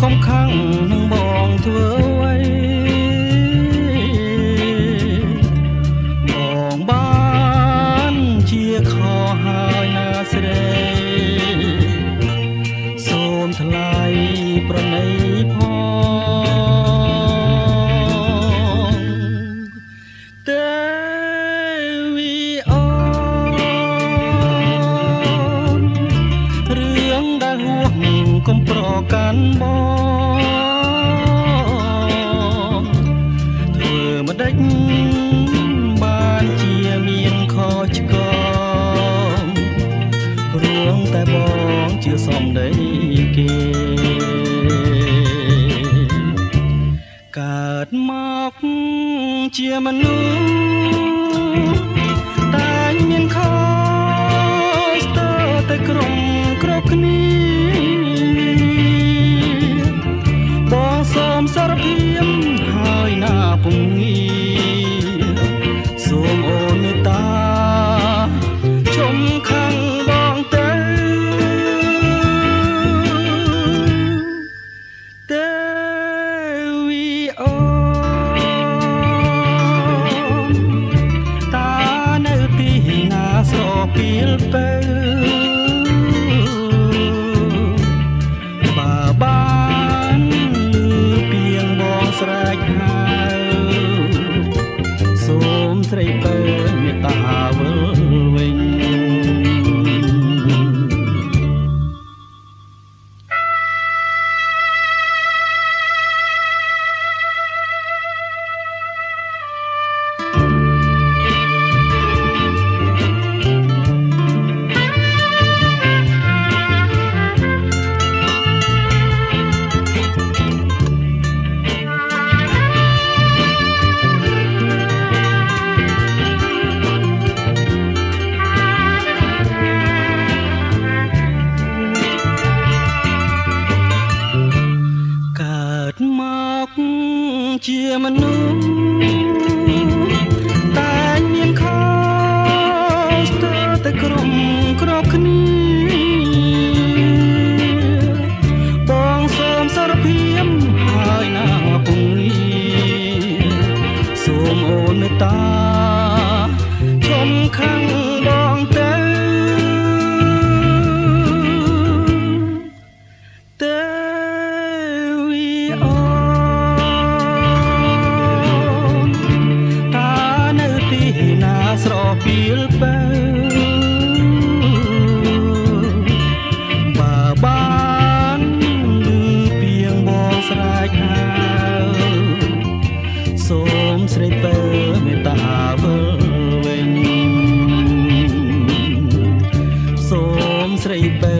កុំខឹងនឹងបងធ្វើអ្វីបងបានជាខហើយណាស្រីសូមថ្លៃប្រណីផងទេវីអូនរឿងដែលហួសកុំប្រកាន់បងធ្វើម្ដេចបានជាមានខុសឆ្គងព្រោះតែបងជាសំដីគេកើតមកជាមនុស្សតែមានខុសស្ទើរតែគ្រប់គ្នាបងសូមសារភាពហើយណាពុំងាសូមអូនមេត្តាជុំខាងបងទេវីអូនតានៅទីណាស្រពីលទៅបើបានពីងបងស្រែកហៅសូមស្រីពើមេត្តាវិលវិញមកជាមនុស្សតែមានខុសស្ទើរតែគ្រប់គ្នាបងសូមសារភាពហើយណាពុំងាសូមអូនមេត្តាជុំខាងបងទៅស្រពីលបើបានឮពីងបងស្រែកហៅសូមស្រីពើមេត្តាវិលវិញសូមស្រីពើ